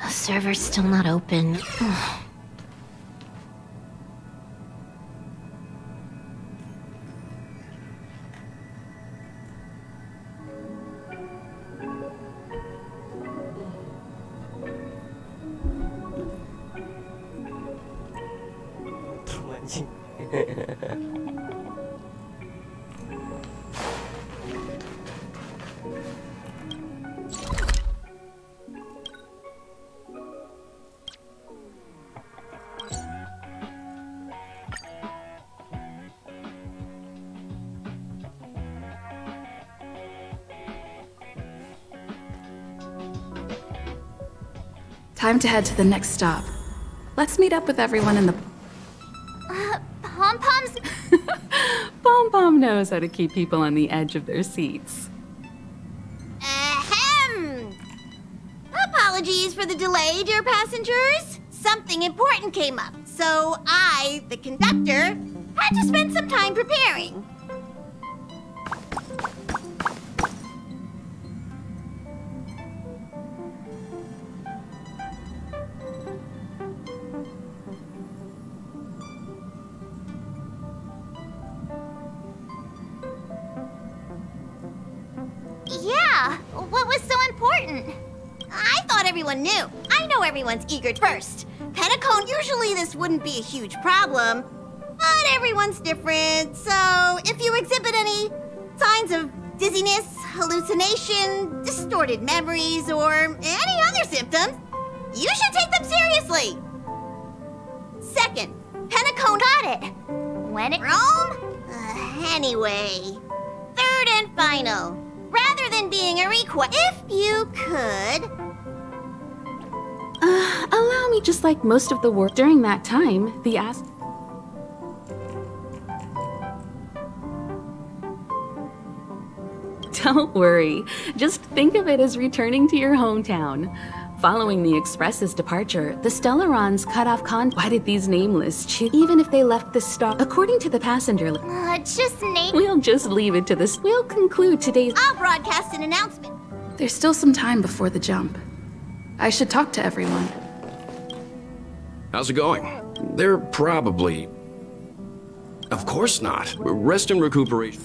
The server's still not open. Ugh. Time to head to the next stop. Let's meet up with everyone in the... Pom-Pom's... Pom-Pom knows how to keep people on the edge of their seats. Ahem! Apologies for the delay, dear passengers. Something important came up, so I, the conductor, had to spend some time preparing. Yeah, what was so important? I thought everyone knew. I know everyone's eager first. Pentacone, usually this wouldn't be a huge problem, but everyone's different, so if you exhibit any signs of dizziness, hallucination, distorted memories, or any other symptoms, you should take them seriously. Second, Pentacone got it. When it Rome? Anyway. Third and final. Rather than being a request, if you could... Allow me, just like most of the work during that time, the Don't worry. Just think of it as returning to your hometown. Following the Express's departure, the Stellarons cut off Why did these nameless even if they left the stop? According to the passenger just name... We'll just leave it to this. We'll conclude today's... I'll broadcast an announcement. There's still some time before the jump. I should talk to everyone. How's it going? They're probably... Of course not. Rest and recuperation.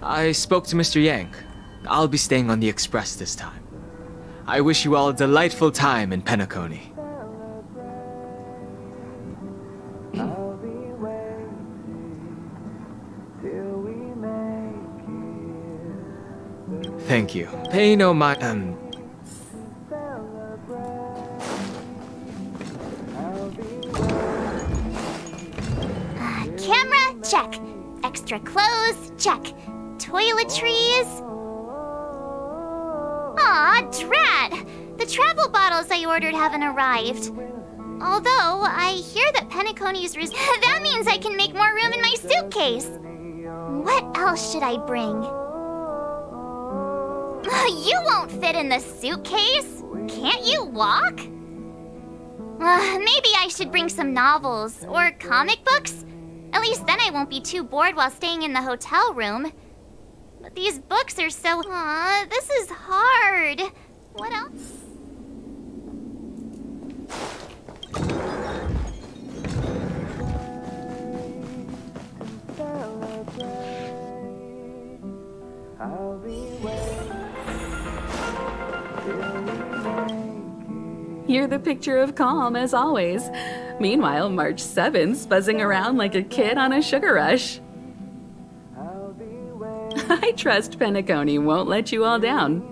I spoke to Mr. Yang. I'll be staying on the Express this time. I wish you all a delightful time in Penacony. Thank you. Pay no mind. Camera, check. Extra clothes, check. Toiletries. Aw, drat! The travel bottles I ordered haven't arrived. Although, I hear that Penacony's that means I can make more room in my suitcase. What else should I bring? You won't fit in the suitcase. Can't you walk? Maybe I should bring some novels or comic books. At least then I won't be too bored while staying in the hotel room. But these books are so... this is hard. What else? You're the picture of calm, as always. Meanwhile, March 7th's buzzing around like a kid on a sugar rush. I trust Penacony won't let you all down.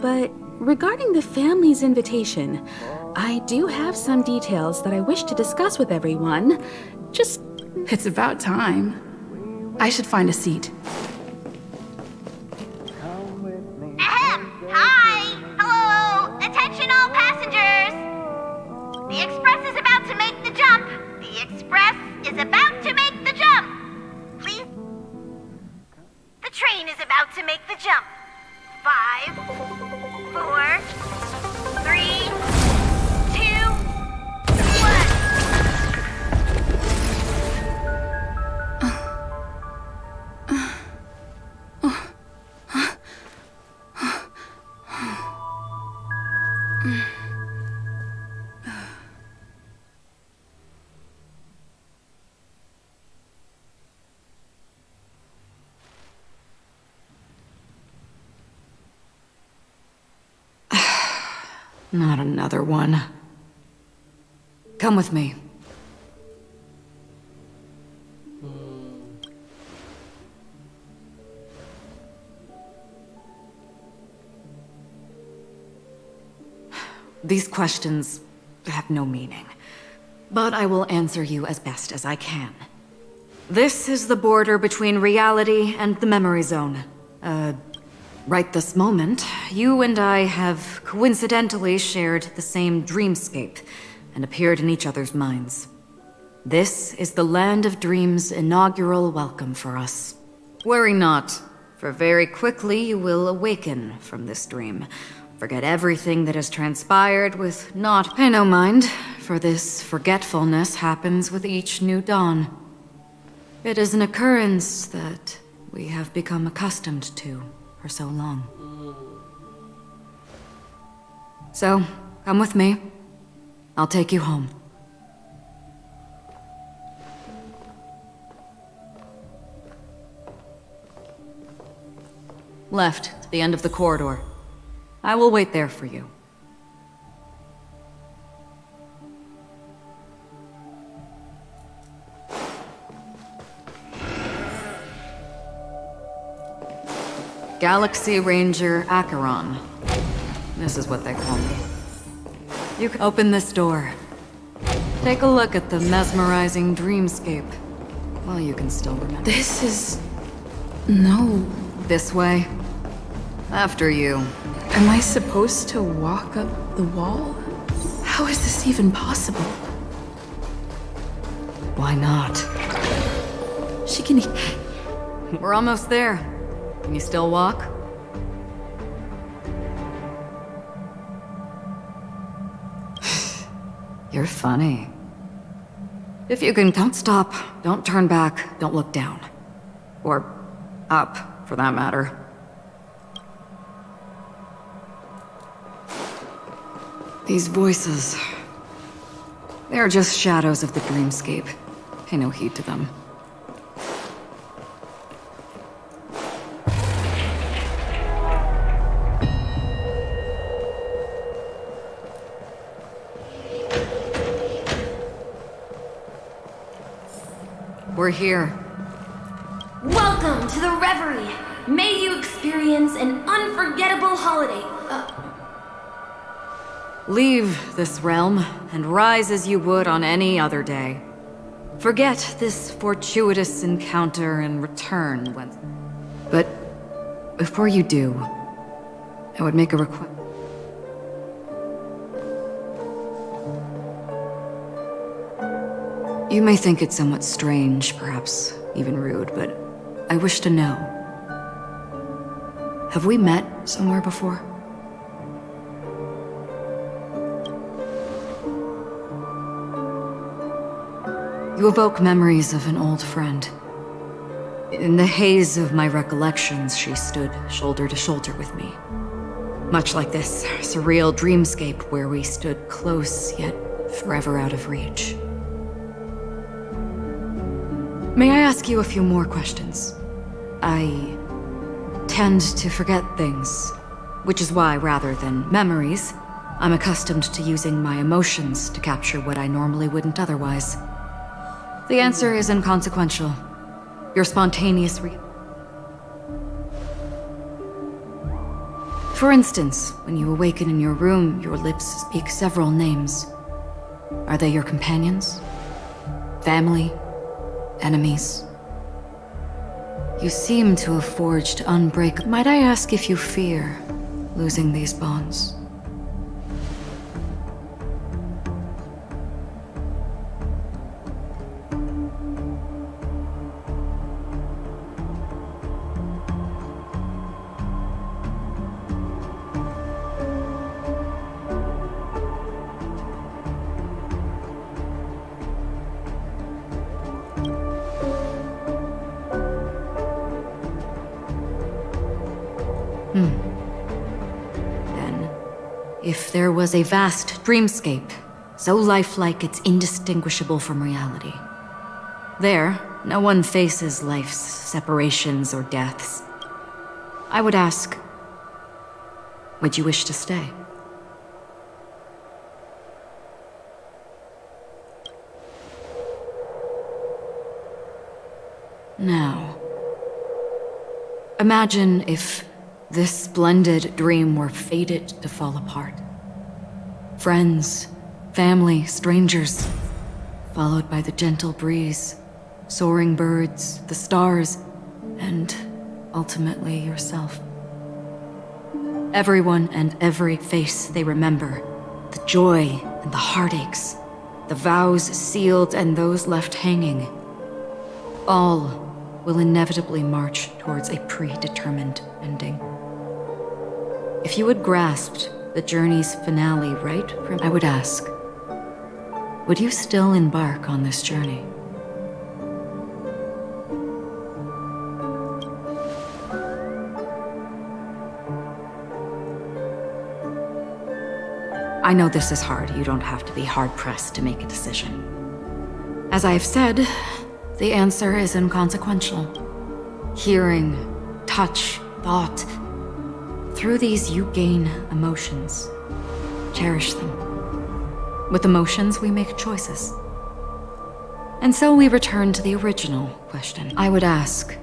But regarding the family's invitation, I do have some details that I wish to discuss with everyone. It's about time. I should find a seat. Ahem! Hi! Hello! Attention all passengers! The express is about to make the jump! The express is about to make the jump! Please? The train is about to make the jump. 5, 4, 3, 2, 1. Not another one. Come with me. These questions have no meaning, but I will answer you as best as I can. This is the border between reality and the memory zone. Right this moment, you and I have coincidentally shared the same dreamscape and appeared in each other's minds. This is the Land of Dreams' inaugural welcome for us. Worry not, for very quickly you will awaken from this dream. Forget everything that has transpired with naught. Pay no mind, for this forgetfulness happens with each new dawn. It is an occurrence that we have become accustomed to for so long. So, come with me. I'll take you home. Left, to the end of the corridor. I will wait there for you. Galaxy Ranger Acheron. This is what they call me. You can open this door. Take a look at the mesmerizing dreamscape. Well, you can still remember. This is... no. This way. After you. Am I supposed to walk up the wall? How is this even possible? Why not? She can... We're almost there. Can you still walk? You're funny. If you can, don't stop, don't turn back, don't look down. Or up, for that matter. These voices... they are just shadows of the dreamscape. Pay no heed to them. We're here. Welcome to the Reverie. May you experience an unforgettable holiday. Leave this realm and rise as you would on any other day. Forget this fortuitous encounter and return when... But before you do, I would make a request. You may think it somewhat strange, perhaps even rude, but I wish to know. Have we met somewhere before? You evoke memories of an old friend. In the haze of my recollections, she stood shoulder to shoulder with me. Much like this surreal dreamscape where we stood close, yet forever out of reach. May I ask you a few more questions? I tend to forget things, which is why, rather than memories, I'm accustomed to using my emotions to capture what I normally wouldn't otherwise. The answer is inconsequential. Your spontaneous For instance, when you awaken in your room, your lips speak several names. Are they your companions? Family? Enemies? You seem to have forged unbreakable. Might I ask if you fear losing these bonds? Then, if there was a vast dreamscape, so lifelike it's indistinguishable from reality, there, no one faces life's separations or deaths. I would ask, would you wish to stay? Now, imagine if this splendid dream were fated to fall apart. Friends, family, strangers, followed by the gentle breeze, soaring birds, the stars, and ultimately yourself. Everyone and every face they remember, the joy and the heartaches, the vows sealed and those left hanging, all will inevitably march towards a predetermined ending. If you had grasped the journey's finale right from, I would ask, would you still embark on this journey? I know this is hard. You don't have to be hard-pressed to make a decision. As I have said, the answer is inconsequential. Hearing, touch, thought. Through these you gain emotions. Cherish them. With emotions we make choices. And so we return to the original question. I would ask,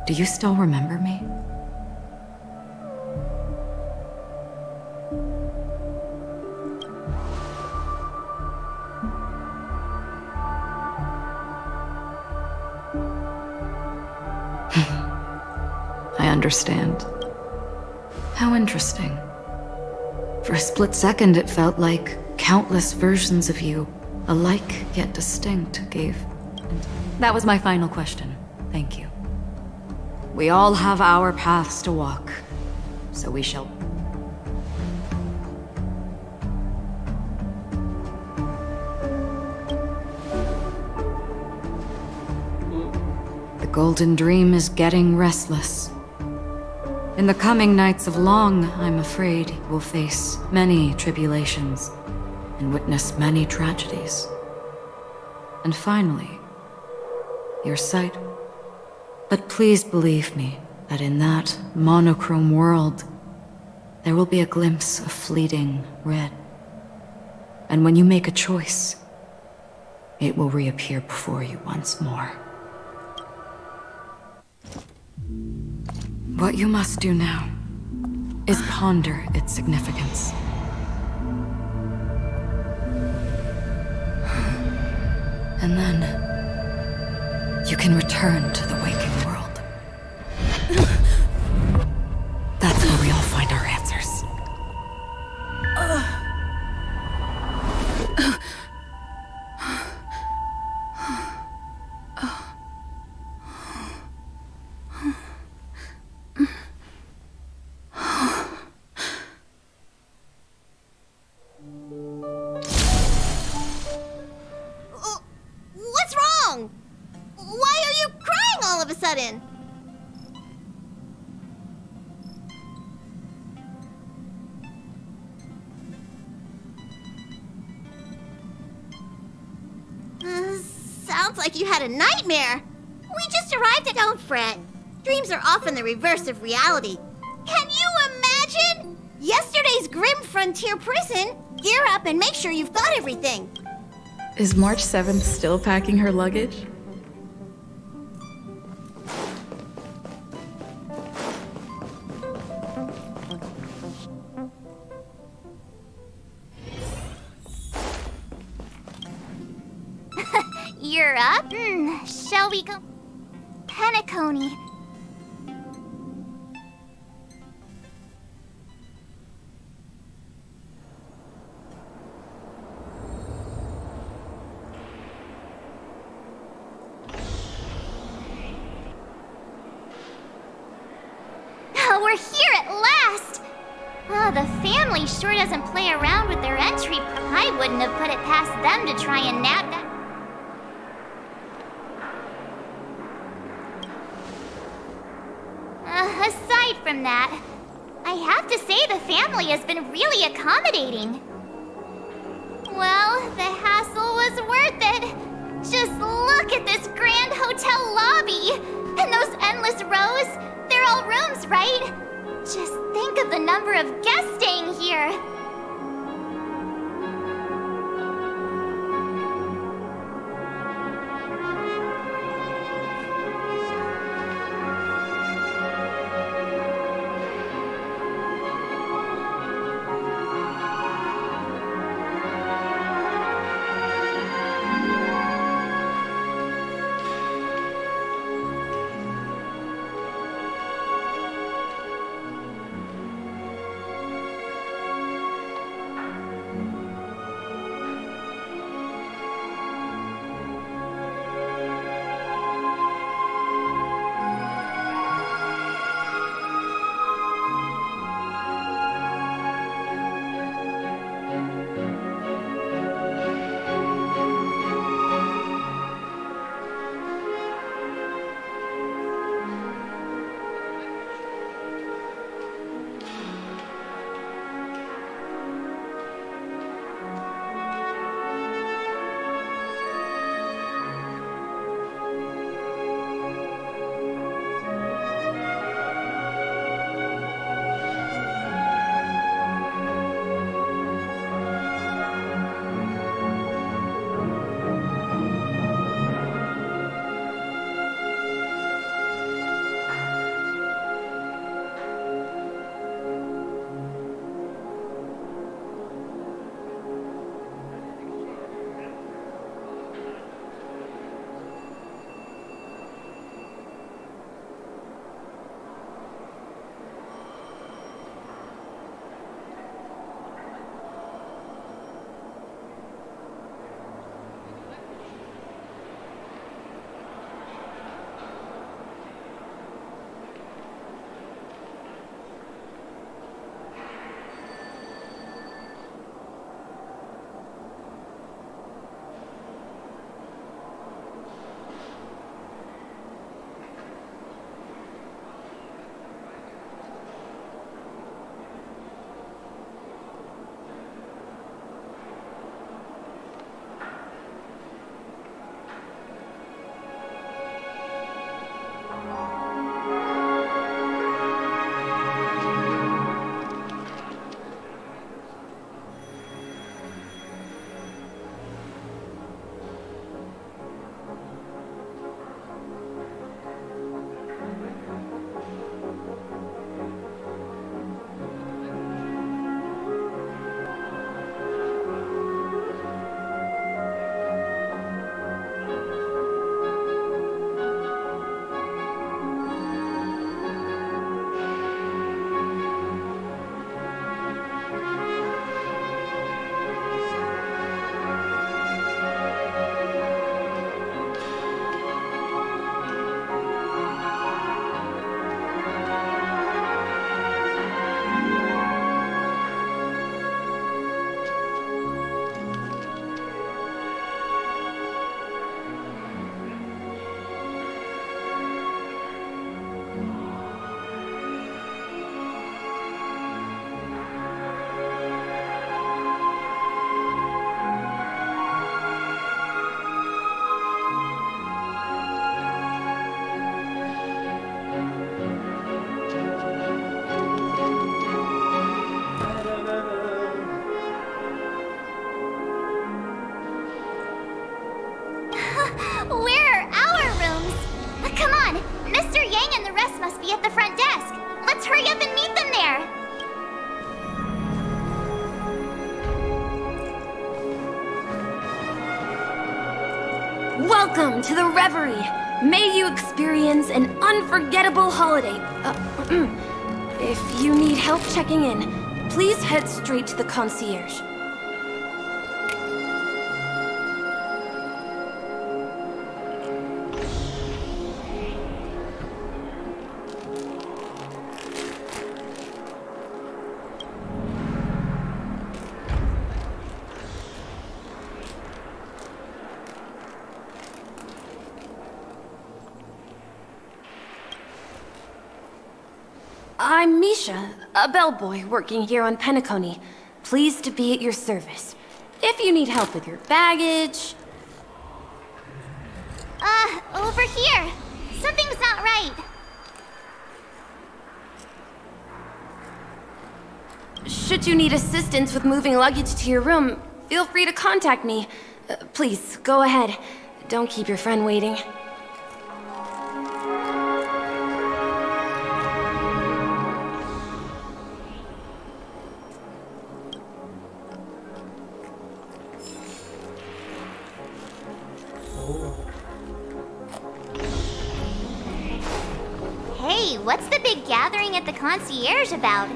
do you still remember me? I understand. How interesting. For a split second, it felt like countless versions of you, alike yet distinct, gave. That was my final question. Thank you. We all have our paths to walk, so we shall. The Golden Dream is getting restless. In the coming nights of Long, I'm afraid you will face many tribulations and witness many tragedies. And finally, your sight. But please believe me that in that monochrome world, there will be a glimpse of fleeting red. And when you make a choice, it will reappear before you once more. What you must do now is ponder its significance. And then you can return to the waking world. That's where we all find our answers. What's wrong? Why are you crying all of a sudden? Sounds like you had a nightmare. We just arrived at. Don't fret. Dreams are often the reverse of reality. Can you imagine? Yesterday's grim frontier prison. Gear up and make sure you've got everything. Is March 7th still packing her luggage? You're up? Shall we go? Penacony. We're here at last! Oh, the family sure doesn't play around with their entry. I wouldn't have put it past them to try and nab that. Aside from that, I have to say the family has been really accommodating. Well, the hassle was worth it. Just look at this grand hotel lobby! And those endless rows, they're all rooms, right? Just think of the number of guests staying here. on! Mr. Yang and the rest must be at the front desk. Let's hurry up and meet them there! Welcome to the Reverie. May you experience an unforgettable holiday. If you need help checking in, please head straight to the concierge. I'm Misha, a bellboy working here on Penacony. Pleased to be at your service. If you need help with your baggage... Over here. Something's not right. Should you need assistance with moving luggage to your room, feel free to contact me. Please, go ahead. Don't keep your friend waiting. Hey, what's the big gathering at the concierge about?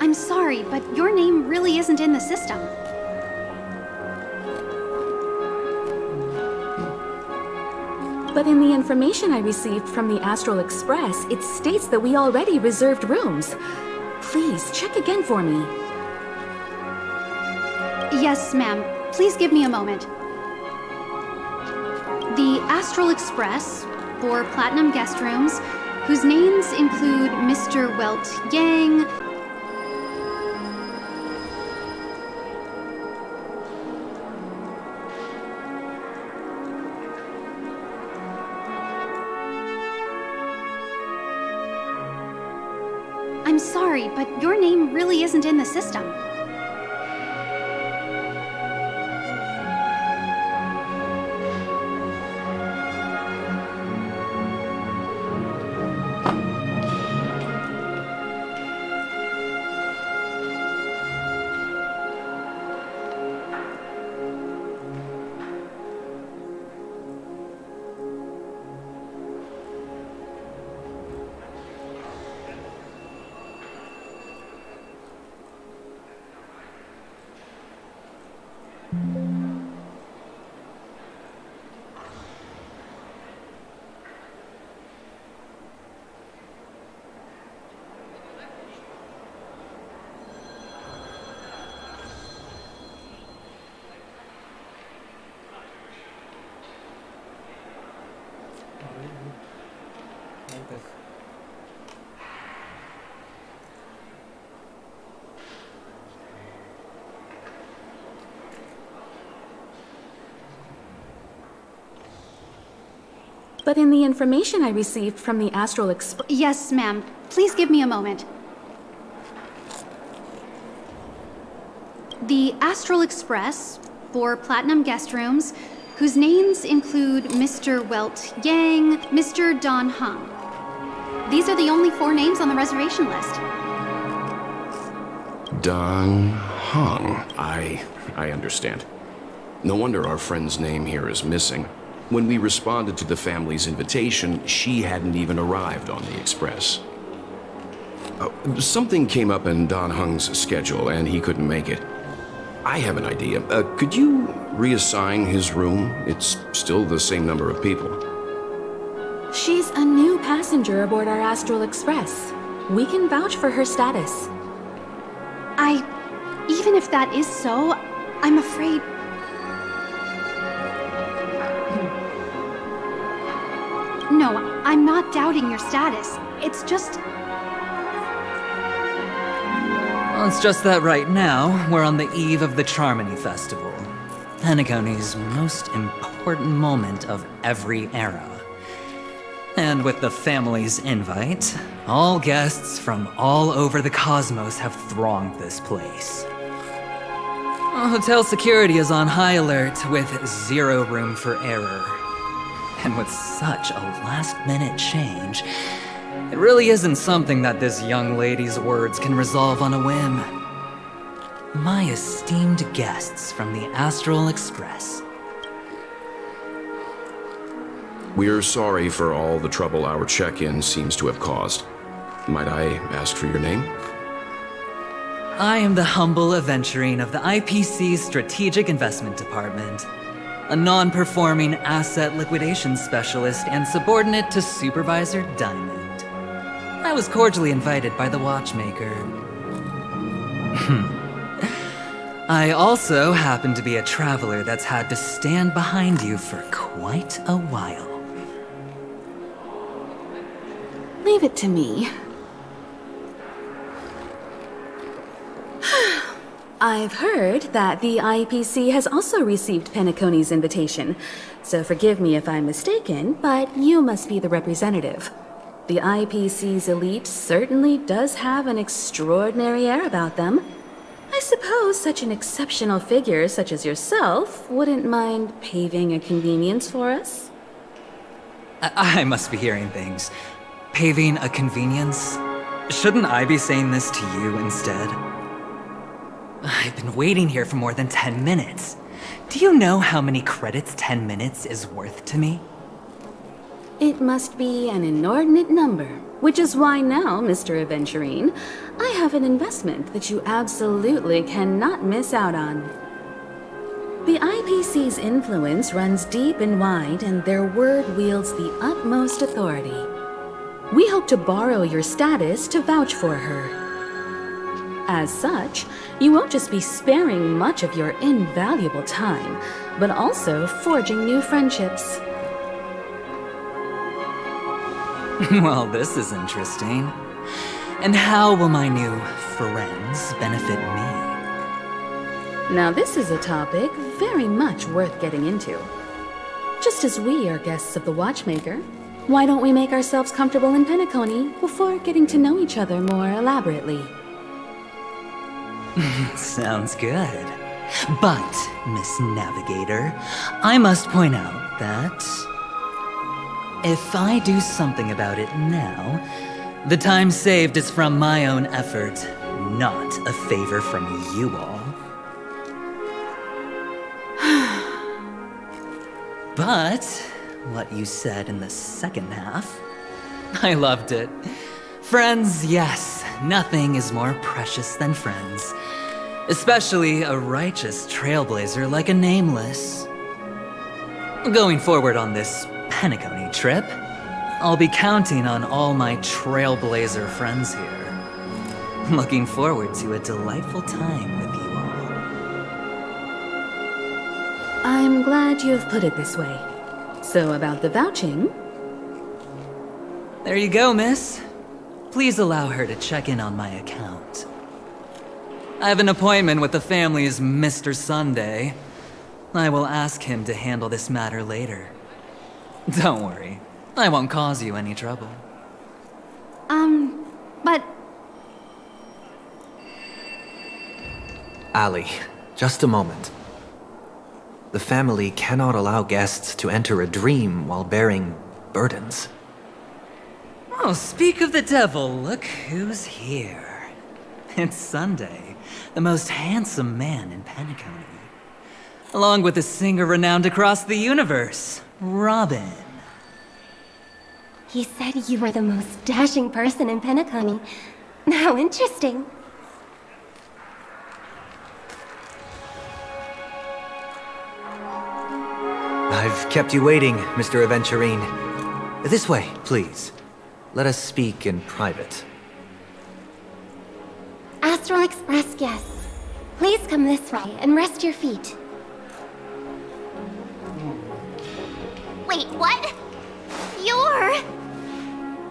I'm sorry, but your name really isn't in the system. But in the information I received from the Astral Express, it states that we already reserved rooms. Please, check again for me. Yes, ma'am. Please give me a moment. The Astral Express, for Platinum Guest Rooms, whose names include Mr. Welt Yang, I'm sorry, but your name really isn't in the system. But in the information I received from the Astral Express... Yes, ma'am. Please give me a moment. The Astral Express, for Platinum Guest Rooms, whose names include Mr. Welt Yang, Mr. Don Hung. These are the only 4 names on the reservation list. Don Hung. I understand. No wonder our friend's name here is missing. When we responded to the family's invitation, she hadn't even arrived on the express. Something came up in Don Hung's schedule, and he couldn't make it. I have an idea. Could you reassign his room? It's still the same number of people. She's a new passenger aboard our Astral Express. We can vouch for her status. Even if that is so, I'm afraid... No, I'm not doubting your status. It's just... Well, it's just that right now, we're on the eve of the Charmony Festival. Penacony's most important moment of every era. And with the family's invite, all guests from all over the cosmos have thronged this place. Hotel security is on high alert with 0 room for error. And with such a last-minute change, it really isn't something that this young lady's words can resolve on a whim. My esteemed guests from the Astral Express. We're sorry for all the trouble our check-in seems to have caused. Might I ask for your name? I am the humble aventurine of the IPC's Strategic Investment Department, a non-performing asset liquidation specialist and subordinate to Supervisor Diamond. I was cordially invited by the watchmaker. I also happen to be a traveler that's had to stand behind you for quite a while. Leave it to me. I've heard that the IPC has also received Penacony's invitation, so forgive me if I'm mistaken, but you must be the representative. The IPC's elite certainly does have an extraordinary air about them. I suppose such an exceptional figure such as yourself wouldn't mind paving a convenience for us? I must be hearing things. Paving a convenience? Shouldn't I be saying this to you instead? I've been waiting here for more than 10 minutes. Do you know how many credits 10 minutes is worth to me? It must be an inordinate number, which is why now, Mr. Aventurine, I have an investment that you absolutely cannot miss out on. The IPC's influence runs deep and wide, and their word wields the utmost authority. We hope to borrow your status to vouch for her. As such, you won't just be sparing much of your invaluable time, but also forging new friendships. Well, this is interesting. And how will my new friends benefit me? Now this is a topic very much worth getting into. Just as we are guests of the Watchmaker, why don't we make ourselves comfortable in Penacony before getting to know each other more elaborately? Sounds good. But, Miss Navigator, I must point out that if I do something about it now, the time saved is from my own effort, not a favor from you all. But what you said in the second half, I loved it. Friends, yes, nothing is more precious than friends. Especially a righteous trailblazer like a Nameless. Going forward on this Penacony trip, I'll be counting on all my trailblazer friends here. Looking forward to a delightful time with you all. I'm glad you've put it this way. So about the vouching... There you go, miss. Please allow her to check in on my account. I have an appointment with the family's Mr. Sunday. I will ask him to handle this matter later. Don't worry, I won't cause you any trouble. But Ali, just a moment. The family cannot allow guests to enter a dream while bearing burdens. Oh, speak of the devil, look who's here. It's Sunday, the most handsome man in Penacony. Along with a singer renowned across the universe, Robin. He said you were the most dashing person in Penacony. How interesting. I've kept you waiting, Mr. Aventurine. This way, please. Let us speak in private. Astral Express guests, please come this way and rest your feet. Wait, what? You're...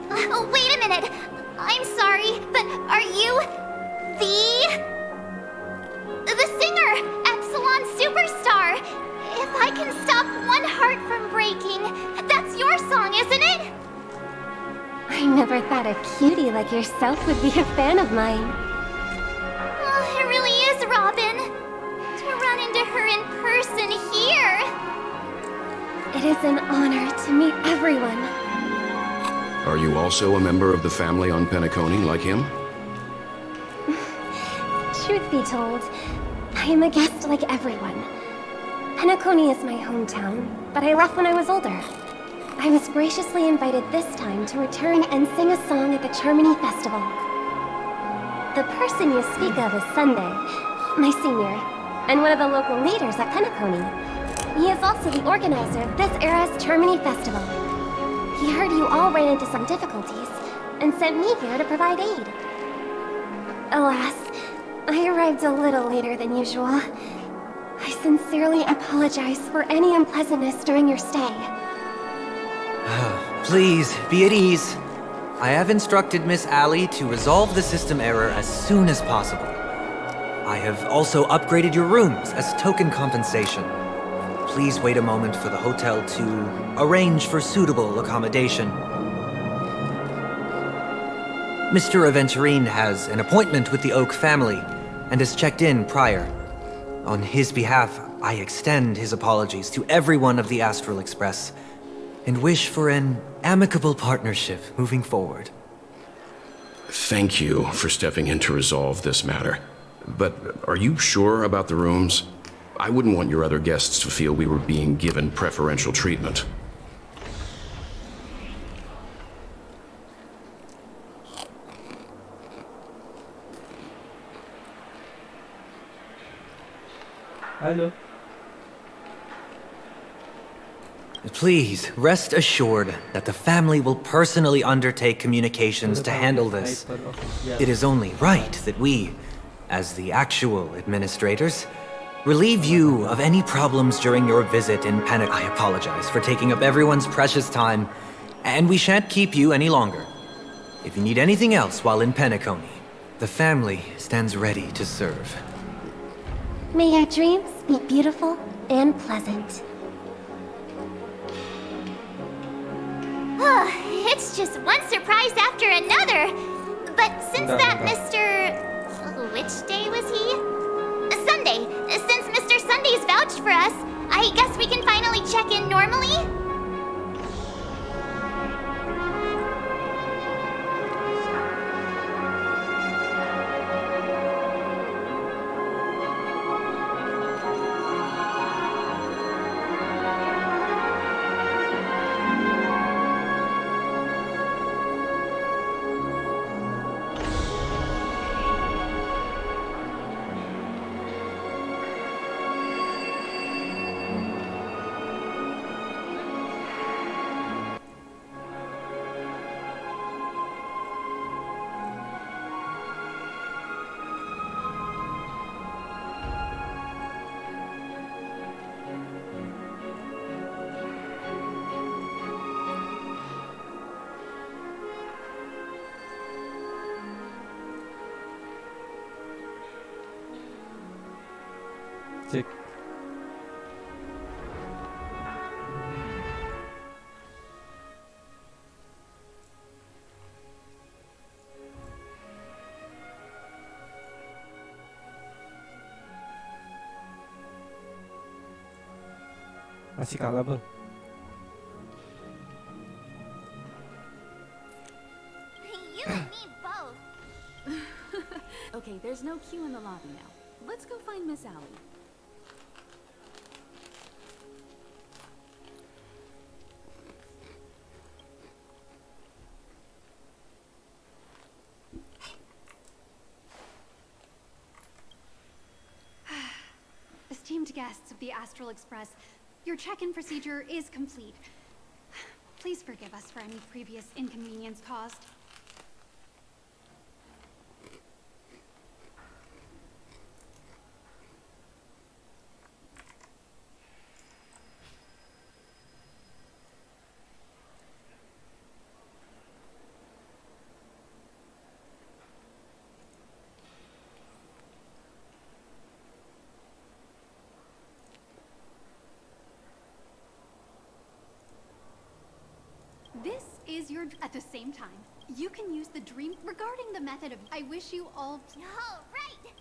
Oh, wait a minute. I'm sorry, but are you... The singer, Epsilon Superstar. If I can stop one heart from breaking, that's your song, isn't it? I never thought a cutie like yourself would be a fan of mine. Oh, it really is, Robin. To run into her in person here. It is an honor to to meet everyone. Are you also a member of the family on Penacony like him? Truth be told, I am a guest like everyone. Penacony is my hometown, but I left when I was older. I was graciously invited this time to return and sing a song at the Charmony Festival. The person you speak of is Sunday, my senior, and one of the local leaders at Penacony. He is also the organizer of this era's Charmony Festival. He heard you all ran into some difficulties, and sent me here to provide aid. Alas, I arrived a little later than usual. I sincerely apologize for any unpleasantness during your stay. Please, be at ease. I have instructed Miss Allie to resolve the system error as soon as possible. I have also upgraded your rooms as token compensation. Please wait a moment for the hotel to arrange for suitable accommodation. Mr. Aventurine has an appointment with the Oak family and has checked in prior. On his behalf, I extend his apologies to everyone of the Astral Express and wish for an amicable partnership moving forward. Thank you for stepping in to resolve this matter. But are you sure about the rooms? I wouldn't want your other guests to feel we were being given preferential treatment. Hello. Please, rest assured that the family will personally undertake communications to handle this. It is only right that we, as the actual administrators, relieve you of any problems during your visit in I apologize for taking up everyone's precious time, and we shan't keep you any longer. If you need anything else while in Penacony, the family stands ready to serve. May your dreams be beautiful and pleasant. It's just one surprise after another. But since that Mr... Which day was he? Sunday. Since Mr. Sunday's vouched for us, I guess we can finally check in normally? Cek. Masih kalah, Bang. You and me both. Okay, there's no queue in the lobby now. Let's go find Miss Allie. Esteemed guests of the Astral Express, your check-in procedure is complete. Please forgive us for any previous inconvenience caused. This is your... At the same time, you can use the dream regarding the method of... I wish you all... Oh, right.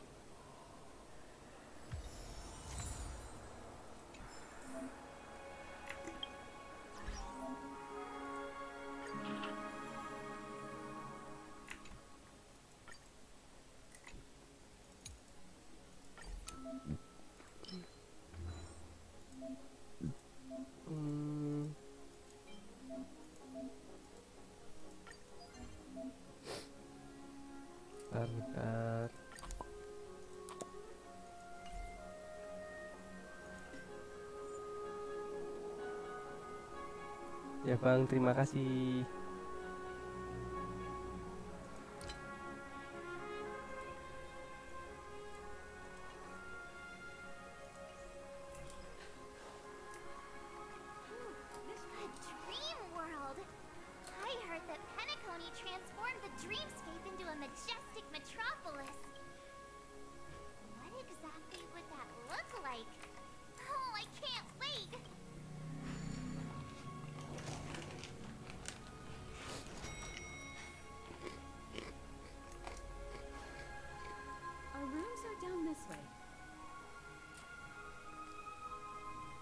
Ya bang, terima kasih. A dream world! I heard that Penacony transformed the dreamscape into a majestic metropolis. What exactly would that look like? Oh, I can't wait! Our rooms are down this way.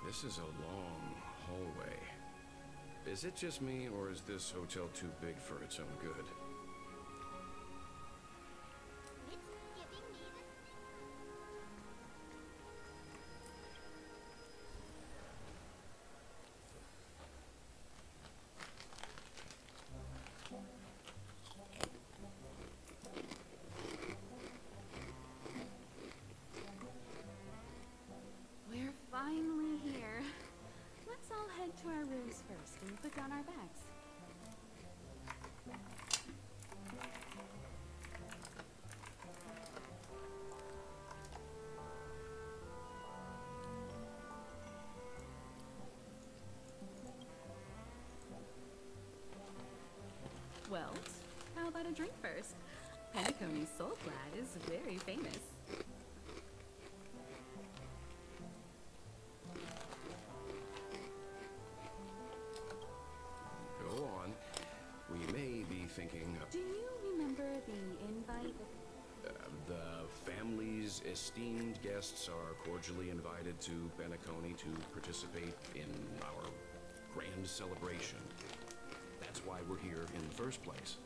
This is a long hallway. Is it just me, or is this hotel too big for its own good? It's giving me the... We're finally here. Let's all head to our rooms first and put down our bags. Well, how about a drink first? Penacony's Soul Glad is very famous. Go on. We may be thinking of Do you remember the invite? the family's esteemed guests are cordially invited to Penacony to participate in our grand celebration. That's why we're here in the first place.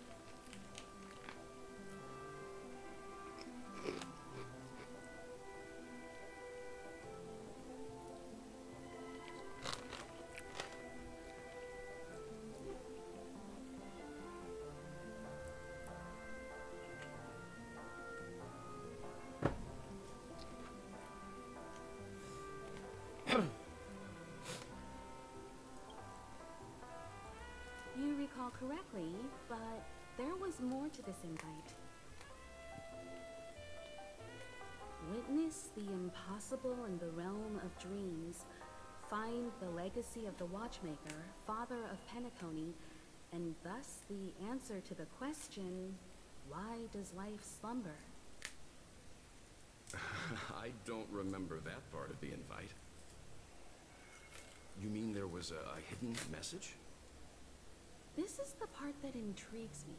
You recall correctly, but there was more to this invite. Witness the impossible in the realm of dreams. Find the legacy of the watchmaker, father of Penacony, and thus the answer to the question, why does life slumber? I don't remember that part of the invite. You mean there was a hidden message? This is the part that intrigues me.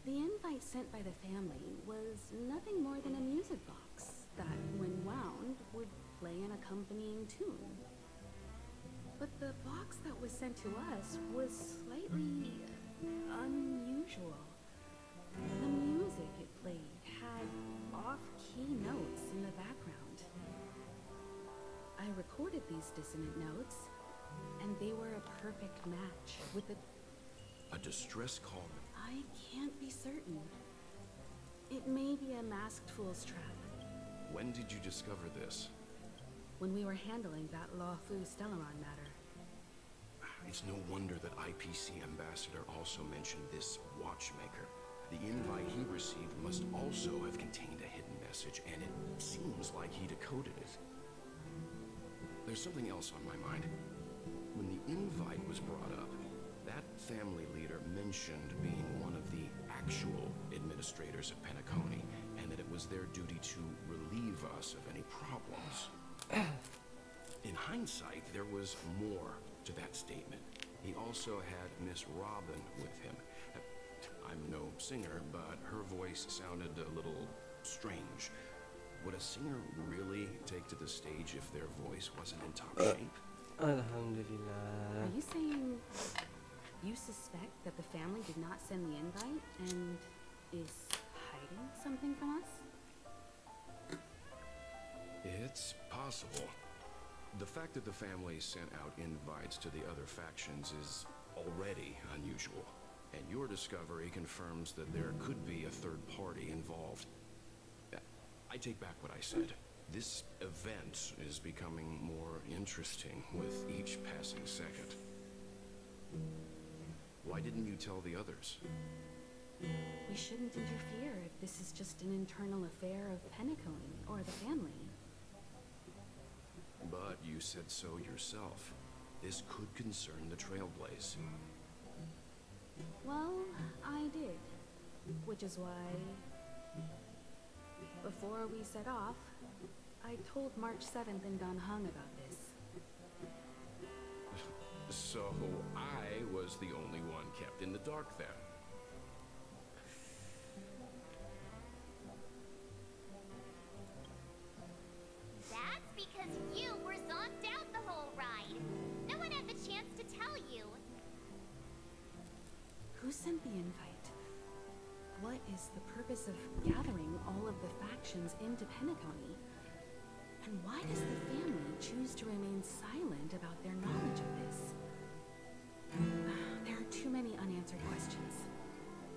The invite sent by the family was nothing more than a music box that, when wound, would play an accompanying tune. But the box that was sent to us was slightly unusual. The music it played had off-key notes in the background. I recorded these dissonant notes, and they were a perfect match with the... A distress call? I can't be certain. It may be a masked fool's trap. When did you discover this? When we were handling that Law Fu Stellaron matter. It's no wonder that IPC Ambassador also mentioned this watchmaker. The invite he received must also have contained a hidden message, and it seems like he decoded it. There's something else on my mind. When the invite was brought up, that family leader mentioned being one of the actual administrators of Penacony, and that it was their duty to relieve us of any problems. In hindsight, there was more to that statement. He also had Miss Robin with him. I'm no singer, but her voice sounded a little strange. Would a singer really take to the stage if their voice wasn't in top shape? Alhamdulillah. Are you saying you suspect that the family did not send the invite and is hiding something from us? It's possible. The fact that the family sent out invites to the other factions is already unusual. And your discovery confirms that there could be a third party involved. I take back what I said. This event is becoming more interesting with each passing second. Why didn't you tell the others? We shouldn't interfere if this is just an internal affair of Penacony or the family. But you said so yourself. This could concern the Trailblaze. Well, I did. Which is why, before we set off, I told March 7th and Don Hung about this. So I was the only one kept in the dark then. That's because you were zonked out the whole ride. No one had the chance to tell you. Who sent the invite? What is the purpose of gathering all of the factions into Penacony? And why does the family choose to remain silent about their knowledge of this? There are too many unanswered questions.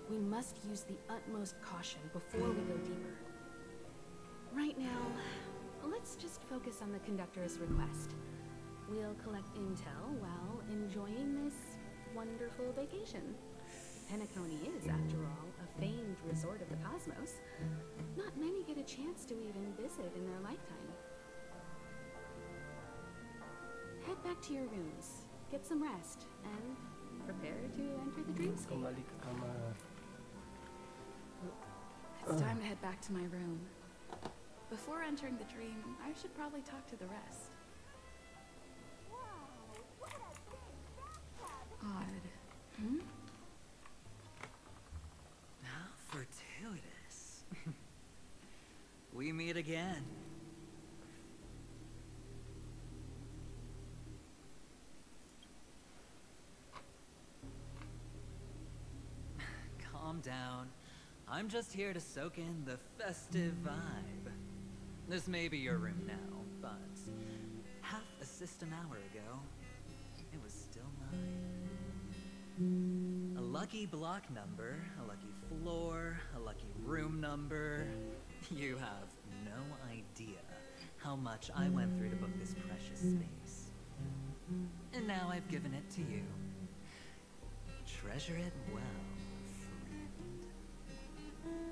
We must use the utmost caution before we go deeper. Right now, let's just focus on the conductor's request. We'll collect intel while enjoying this wonderful vacation. Penacony is, after all, a famed resort of the cosmos. Not many get a chance to even visit in their lifetime. Head back to your rooms, get some rest, and prepare to enter the dreamscape. Kembali ke kamar. It's time to head back to my room. Before entering the dream, I should probably talk to the rest. Odd. Hmm? How fortuitous. We meet again. Calm down. I'm just here to soak in the festive vibe. This may be your room now, but half a system hour ago, it was still mine. A lucky block number, a lucky floor, a lucky room number. You have no idea how much I went through to book this precious space. And now I've given it to you. Treasure it well, friend.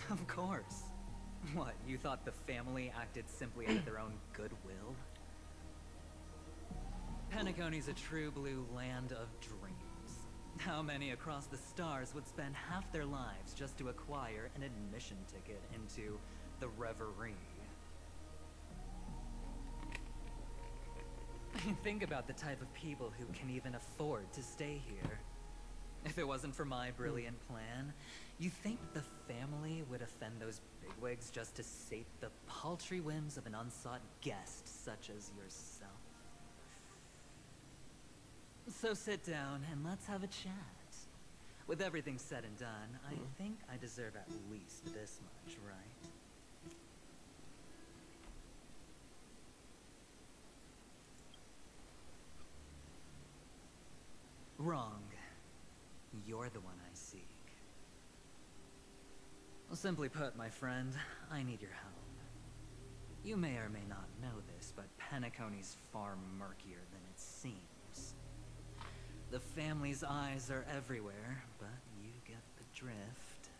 Of course. What, you thought the family acted simply out of their own goodwill? Penacony's a true blue land of dreams. How many across the stars would spend half their lives just to acquire an admission ticket into the Reverie? Think about the type of people who can even afford to stay here. If it wasn't for my brilliant plan, you think the family would offend those bigwigs just to sate the paltry whims of an unsought guest such as yourself? So sit down and let's have a chat. With everything said and done, I think I deserve at least this much, right? Wrong. You're the one I seek. Well, simply put, my friend, I need your help. You may or may not know this, but Penacony's far murkier than it seems. The family's eyes are everywhere, but you get the drift.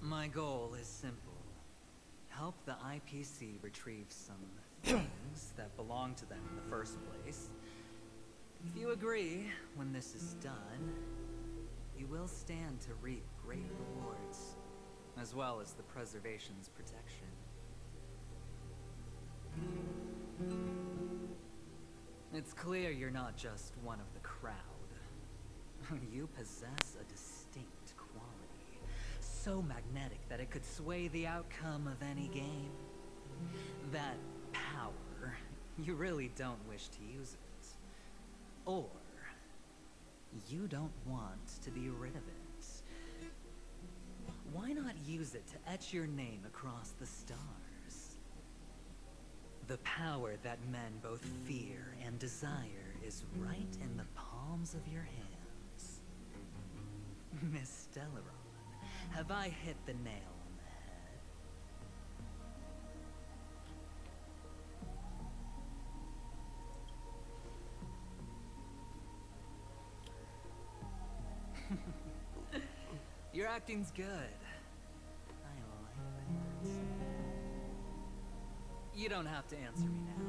My goal is simple. Help the IPC retrieve some things that belong to them in the first place. If you agree, when this is done, you will stand to reap great rewards, as well as the preservation's protection. It's clear you're not just one of the crowd. You possess a distinct quality, so magnetic that it could sway the outcome of any game. That power, you really don't wish to use it. Or you don't want to be rid of it. Why not use it to etch your name across the stars? The power that men both fear and desire is right in the palms of your hands. Miss Stellaron, have I hit the nail on the head? Your acting's good. I like that. You don't have to answer me now.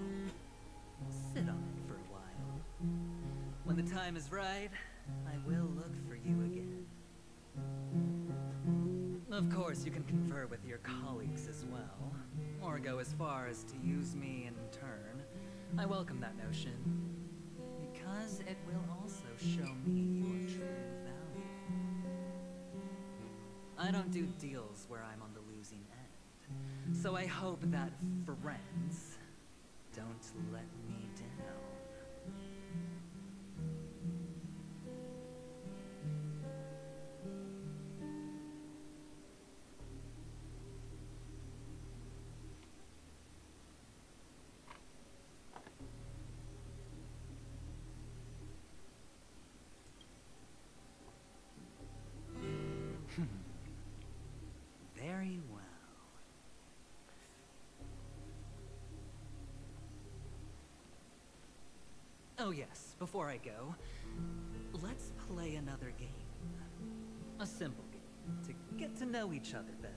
Sit on it for a while. When the time is right, I will look for you again. Of course, you can confer with your colleagues as well, or go as far as to use me in turn. I welcome that notion, because it will also show me your true value. I don't do deals where I'm on the losing end, so I hope that friends don't let me down. Very well. Oh yes, before I go, let's play another game. A simple game, to get to know each other better.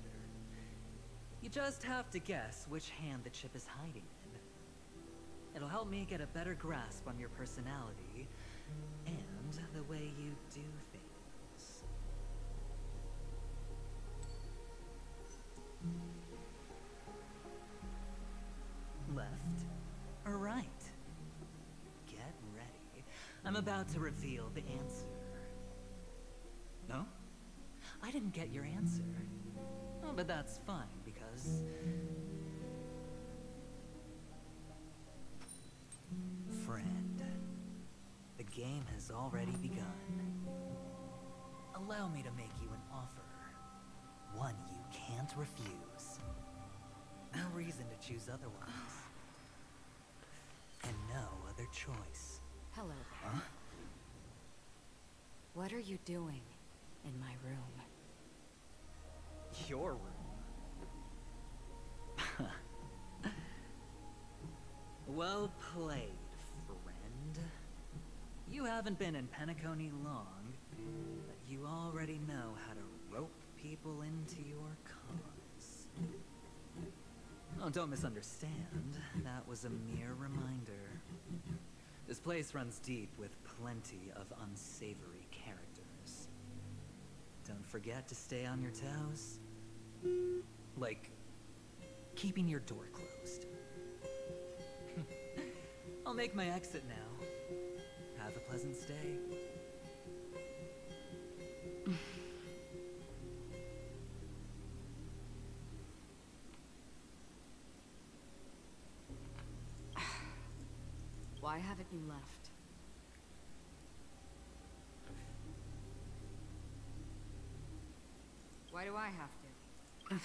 You just have to guess which hand the chip is hiding in. It'll help me get a better grasp on your personality, and the way you do things. Left or right? Get ready. I'm about to reveal the answer. No? I didn't get your answer. Oh, but that's fine, because... Friend, the game has already begun. Allow me to make you an offer. One you can't refuse. No reason to choose otherwise. And no other choice. Hello there. Huh? What are you doing in my room? Your room? Well played, friend. You haven't been in Penacony long, but you already know how to rope people into your cause. Oh, don't misunderstand. That was a mere reminder. This place runs deep with plenty of unsavory characters. Don't forget to stay on your toes. Like, keeping your door closed. I'll make my exit now. Have a pleasant stay. Why haven't you left? Why do I have to?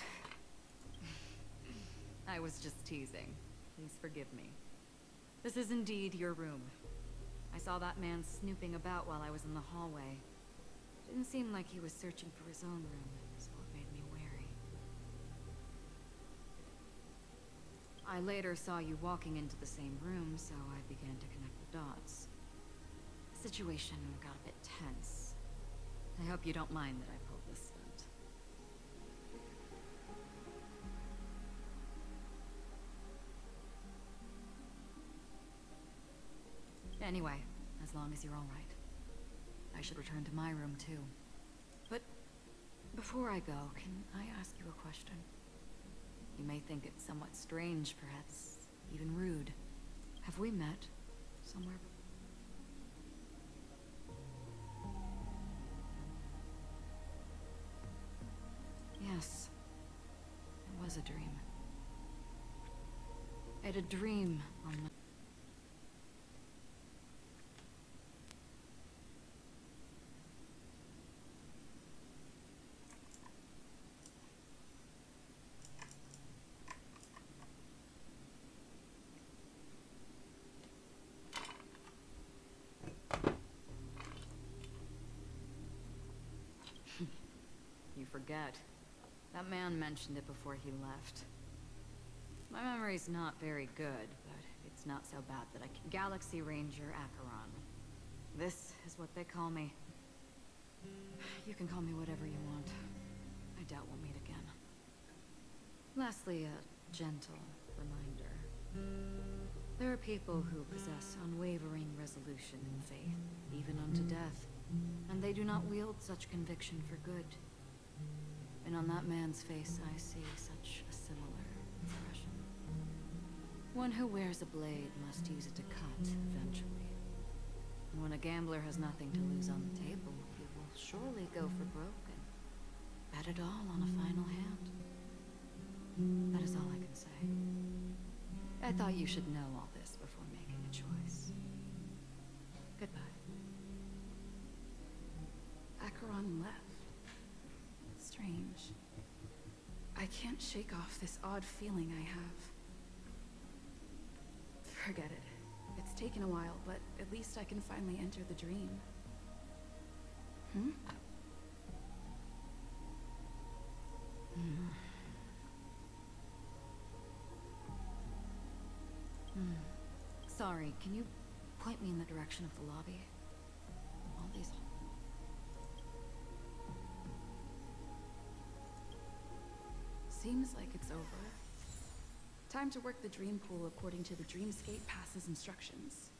I was just teasing. Please forgive me. This is indeed your room. I saw that man snooping about while I was in the hallway. Didn't seem like he was searching for his own room, so it made me wary. I later saw you walking into the same room, so I began to connect the dots. The situation got a bit tense. I hope you don't mind that I pulled this stunt. Anyway, as long as you're all right. I should return to my room too. But before I go, can I ask you a question? You may think it's somewhat strange, perhaps even rude. Have we met somewhere before? Yes. It was a dream. I had a dream on my... forget. That man mentioned it before he left. My memory's not very good, but it's not so bad that I can... Galaxy Ranger Acheron. This is what they call me. You can call me whatever you want. I doubt we'll meet again. Lastly, a gentle reminder. There are people who possess unwavering resolution and faith, even unto death, and they do not wield such conviction for good. And on that man's face I see such a similar expression. One who wears a blade must use it to cut, eventually. And when a gambler has nothing to lose on the table, he will surely go for broke and bet it all on a final hand. That is all I can say. I thought you should know all this before making a choice. Goodbye. Acheron left. Strange. I can't shake off this odd feeling I have. Forget it. It's taken a while, but at least I can finally enter the dream. Sorry, can you point me in the direction of the lobby? All these... Seems like it's over. Time to work the dream pool according to the Dreamscape Pass's instructions.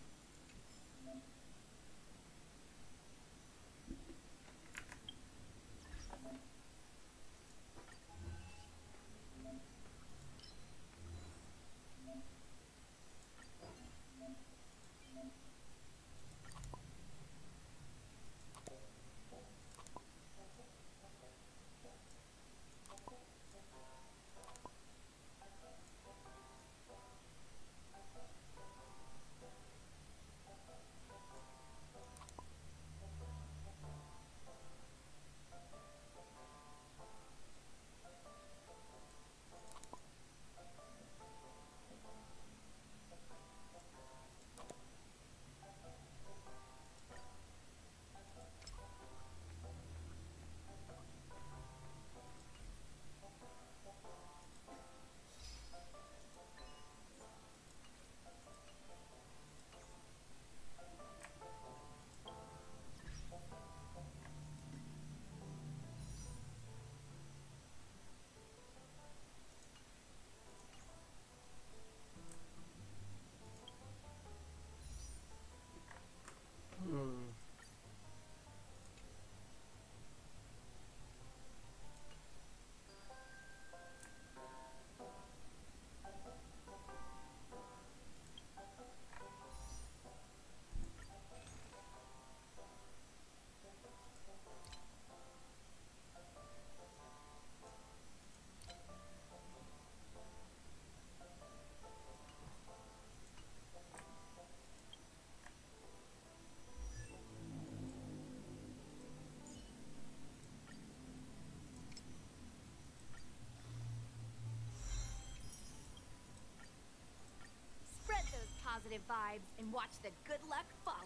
Spread those positive vibes and watch the good luck follow.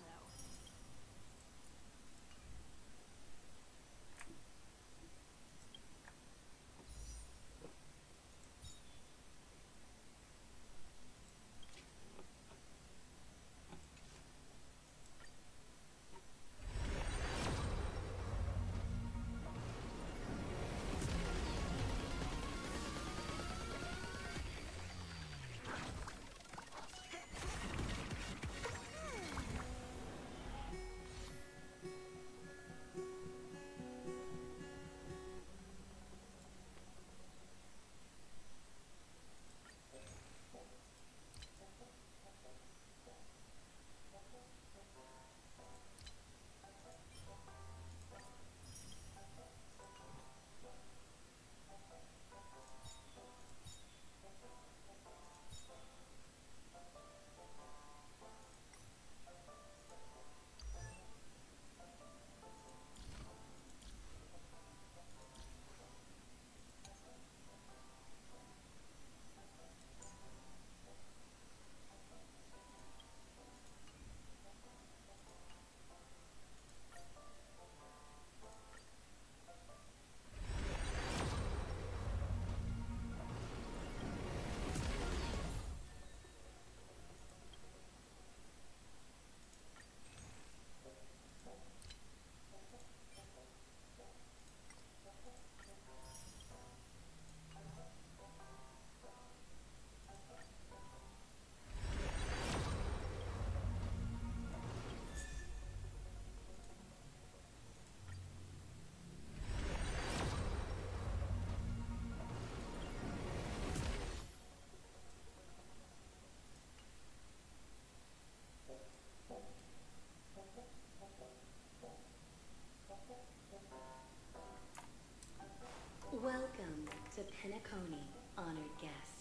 to Penacony, honored guests.